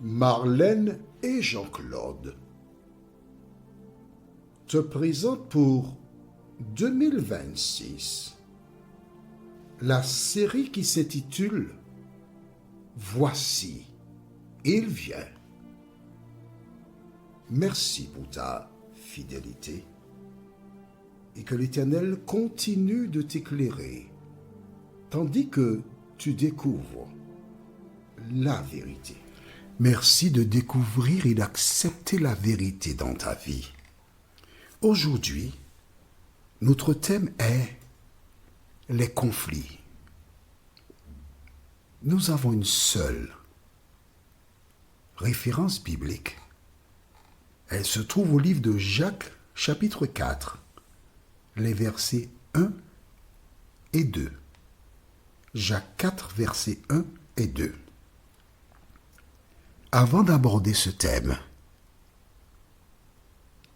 Marlène et Jean-Claude te présentent pour 2026 la série qui s'intitule « Voici, il vient ». Merci pour ta fidélité et que l'Éternel continue de t'éclairer tandis que tu découvres la vérité. Merci de découvrir et d'accepter la vérité dans ta vie. Aujourd'hui, notre thème est les conflits. Nous avons une seule référence biblique. Elle se trouve au livre de Jacques, chapitre 4, les versets 1 et 2. Jacques 4, versets 1 et 2. Avant d'aborder ce thème,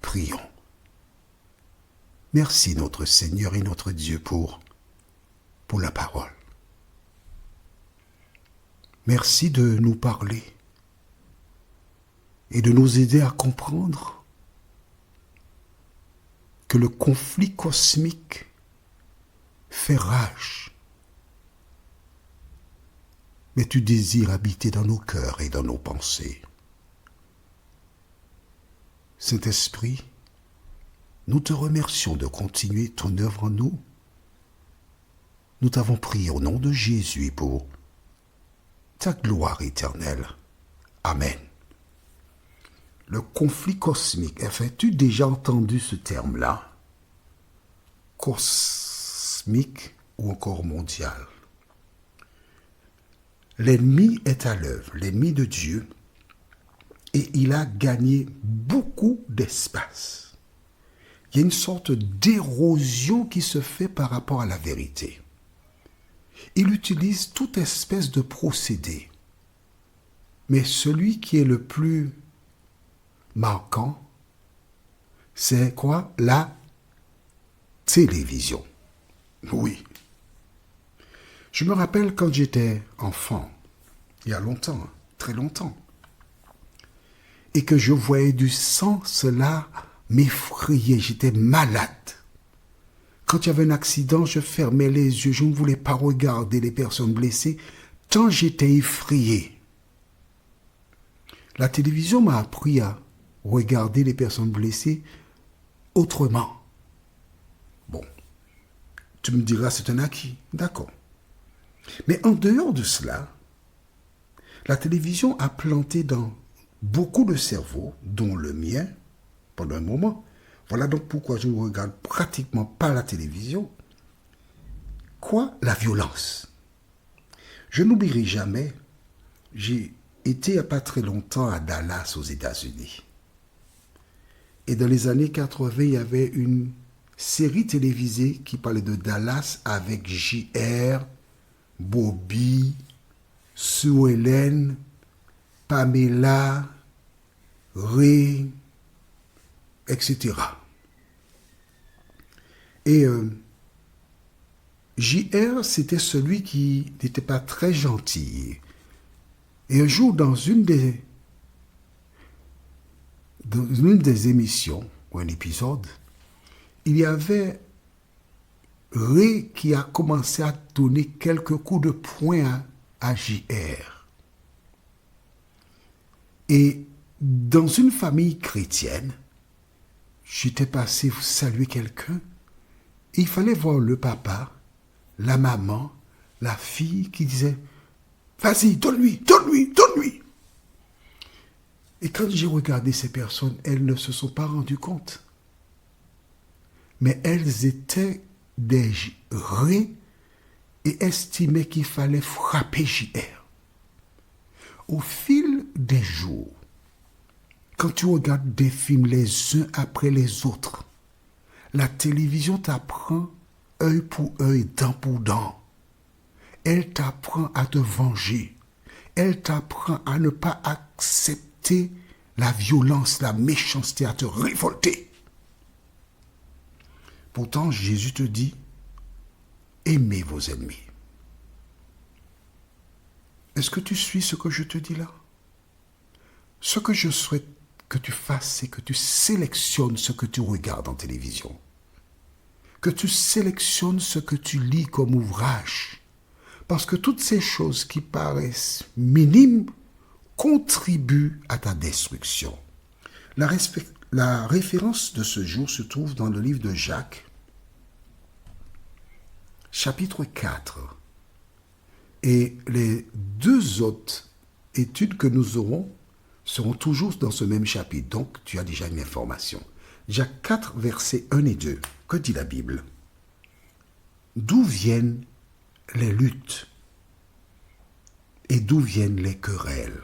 prions. Merci notre Seigneur et notre Dieu pour la parole. Merci de nous parler et de nous aider à comprendre que le conflit cosmique fait rage. Mais tu désires habiter dans nos cœurs et dans nos pensées. Saint-Esprit, nous te remercions de continuer ton œuvre en nous. Nous t'avons prié au nom de Jésus pour ta gloire éternelle. Amen. Le conflit cosmique, as-tu déjà entendu ce terme-là? Cosmique ou encore mondial? L'ennemi est à l'œuvre, l'ennemi de Dieu, et il a gagné beaucoup d'espace. Il y a une sorte d'érosion qui se fait par rapport à la vérité. Il utilise toute espèce de procédé. Mais celui qui est le plus marquant, c'est quoi? La télévision. Oui. Je me rappelle quand j'étais enfant, il y a longtemps, très longtemps, et que je voyais du sang, cela m'effrayait, j'étais malade. Quand il y avait un accident, je fermais les yeux, je ne voulais pas regarder les personnes blessées, tant j'étais effrayé. La télévision m'a appris à regarder les personnes blessées autrement. Bon, tu me diras, c'est un acquis, d'accord. Mais en dehors de cela, la télévision a planté dans beaucoup de cerveaux, dont le mien, pendant un moment. Voilà donc pourquoi je ne regarde pratiquement pas la télévision. Quoi? La violence. Je n'oublierai jamais, j'ai été il n'y a pas très longtemps à Dallas, aux États-Unis. Et dans les années 80, il y avait une série télévisée qui parlait de Dallas avec J.R., Bobby, Sue Ellen, Pamela, Ray, etc. Et J.R., c'était celui qui n'était pas très gentil. Et un jour, dans une des émissions, ou un épisode, il y avait Ray qui a commencé à donner quelques coups de poing à J.R. Et dans une famille chrétienne, j'étais passé saluer quelqu'un, et il fallait voir le papa, la maman, la fille qui disait « Vas-y, donne-lui, donne-lui, donne-lui !» Et quand j'ai regardé ces personnes, elles ne se sont pas rendues compte. Mais elles étaient des Ray et estimaient qu'il fallait frapper J.R. Au fil des jours, quand tu regardes des films les uns après les autres, la télévision t'apprend œil pour œil, dent pour dent. Elle t'apprend à te venger. Elle t'apprend à ne pas accepter la violence, la méchanceté, à te révolter. Pourtant, Jésus te dit, aimez vos ennemis. Est-ce que tu suis ce que je te dis là? Ce que je souhaite que tu fasses, c'est que tu sélectionnes ce que tu regardes en télévision. Que tu sélectionnes ce que tu lis comme ouvrage. Parce que toutes ces choses qui paraissent minimes contribuent à ta destruction. La référence de ce jour se trouve dans le livre de Jacques, chapitre 4. Et les deux autres études que nous aurons seront toujours dans ce même chapitre. Donc, tu as déjà une information. Jacques 4, versets 1 et 2. Que dit la Bible? D'où viennent les luttes et d'où viennent les querelles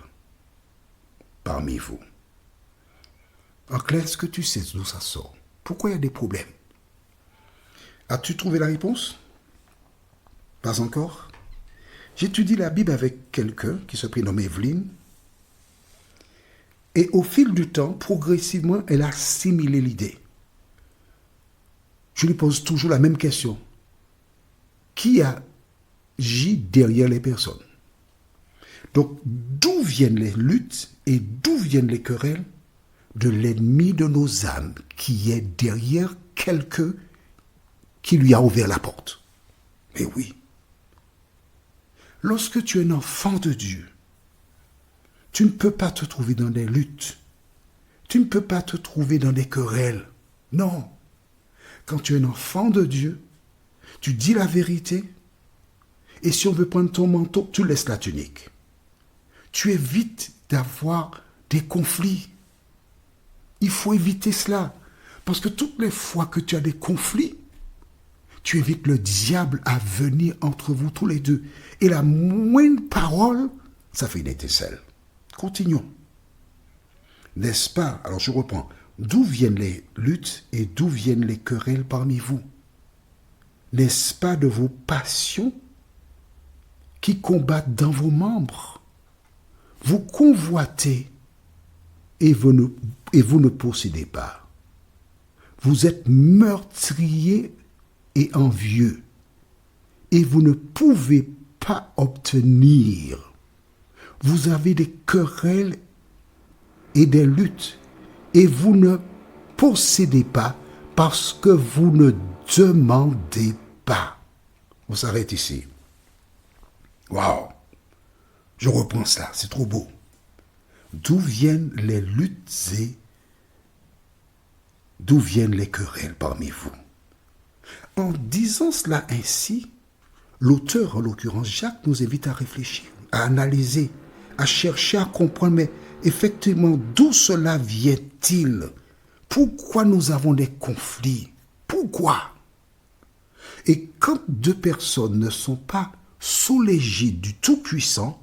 parmi vous? En clair, est-ce que tu sais d'où ça sort? Pourquoi il y a des problèmes? As-tu trouvé la réponse? Pas encore? J'étudie la Bible avec quelqu'un qui se prénomme Evelyne. Et au fil du temps, progressivement, elle a assimilé l'idée. Je lui pose toujours la même question. Qui agit derrière les personnes? Donc, d'où viennent les luttes et d'où viennent les querelles? De l'ennemi de nos âmes qui est derrière quelqu'un qui lui a ouvert la porte. Mais oui. Lorsque tu es un enfant de Dieu, tu ne peux pas te trouver dans des luttes. Tu ne peux pas te trouver dans des querelles. Non. Quand tu es un enfant de Dieu, tu dis la vérité. Et si on veut prendre ton manteau, tu laisses la tunique. Tu évites d'avoir des conflits. Il faut éviter cela. Parce que toutes les fois que tu as des conflits, tu évites le diable à venir entre vous tous les deux. Et la moindre parole, ça fait une étincelle. Continuons. N'est-ce pas? Alors je reprends. D'où viennent les luttes et d'où viennent les querelles parmi vous? N'est-ce pas de vos passions qui combattent dans vos membres? Vous convoitez et vous ne possédez pas. Vous êtes meurtriers et envieux et vous ne pouvez pas obtenir. Vous avez des querelles et des luttes et vous ne possédez pas parce que vous ne demandez pas. On s'arrête ici. Waouh! Je reprends ça, c'est trop beau. D'où viennent les luttes et d'où viennent les querelles parmi vous? En disant cela ainsi, l'auteur, en l'occurrence Jacques, nous invite à réfléchir, à analyser, à chercher à comprendre, mais effectivement, d'où cela vient-il? Pourquoi nous avons des conflits? Pourquoi? Et quand deux personnes ne sont pas sous l'égide du Tout-Puissant,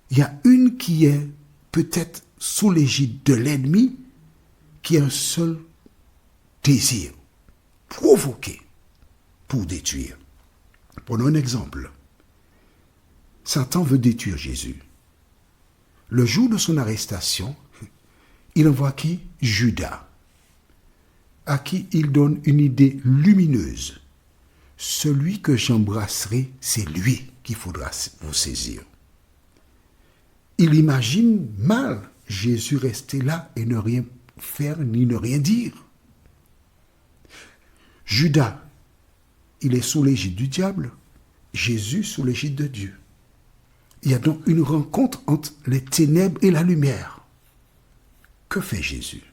il y a une qui est peut-être sous l'égide de l'ennemi, qui a un seul désir, provoquer pour détruire. Prenons un exemple. Satan veut détruire Jésus. Le jour de son arrestation, il envoie qui? Judas, à qui il donne une idée lumineuse. Celui que j'embrasserai, c'est lui qu'il faudra vous saisir. Il imagine mal Jésus rester là et ne rien faire ni ne rien dire. Judas, il est sous l'égide du diable, Jésus sous l'égide de Dieu. Il y a donc une rencontre entre les ténèbres et la lumière. Que fait Jésus?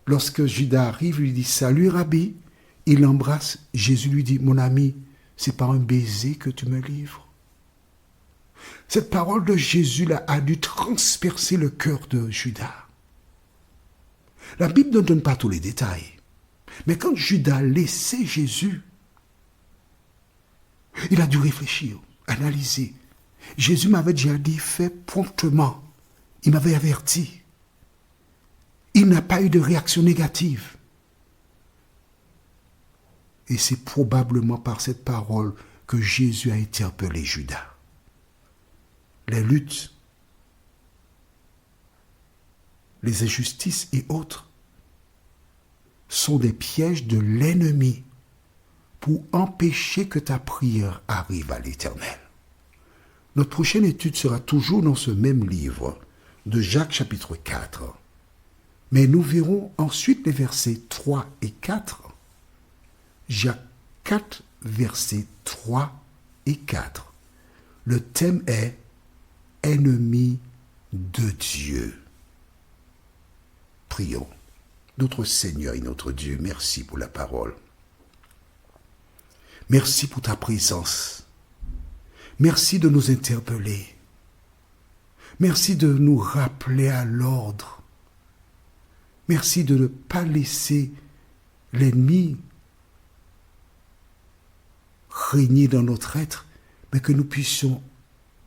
Lorsque Judas arrive, il lui dit « Salut Rabbi », il l'embrasse. Jésus lui dit « Mon ami, c'est par un baiser que tu me livres ». Cette parole de Jésus-là a dû transpercer le cœur de Judas. La Bible ne donne pas tous les détails. Mais quand Judas laissait Jésus, il a dû réfléchir, analyser. Jésus m'avait déjà dit, fais promptement. Il m'avait averti. Il n'a pas eu de réaction négative. Et c'est probablement par cette parole que Jésus a interpellé Judas. Les luttes, les injustices et autres sont des pièges de l'ennemi pour empêcher que ta prière arrive à l'Éternel. Notre prochaine étude sera toujours dans ce même livre de Jacques chapitre 4. Mais nous verrons ensuite les versets 3 et 4. Jacques 4, versets 3 et 4. Le thème est « Ennemi de Dieu ». Prions. Notre Seigneur et notre Dieu, merci pour la parole. Merci pour ta présence. Merci de nous interpeller. Merci de nous rappeler à l'ordre. Merci de ne pas laisser l'ennemi régner dans notre être, mais que nous puissions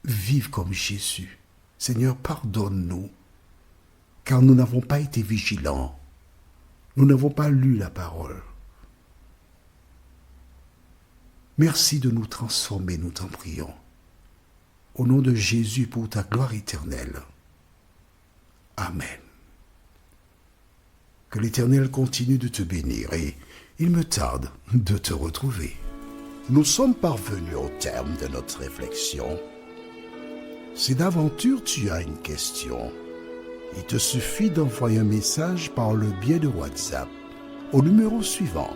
vivre comme Jésus. Seigneur, pardonne-nous, car nous n'avons pas été vigilants. Nous n'avons pas lu la parole. Merci de nous transformer, nous t'en prions. Au nom de Jésus, pour ta gloire éternelle. Amen. Que l'Éternel continue de te bénir et il me tarde de te retrouver. Nous sommes parvenus au terme de notre réflexion. Si d'aventure tu as une question, il te suffit d'envoyer un message par le biais de WhatsApp au numéro suivant,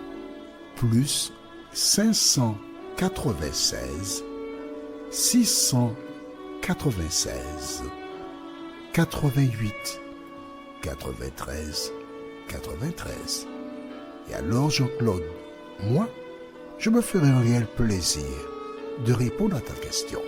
plus 596 696 88 93 93. Et alors Jean-Claude, moi, je me ferai un réel plaisir de répondre à ta question.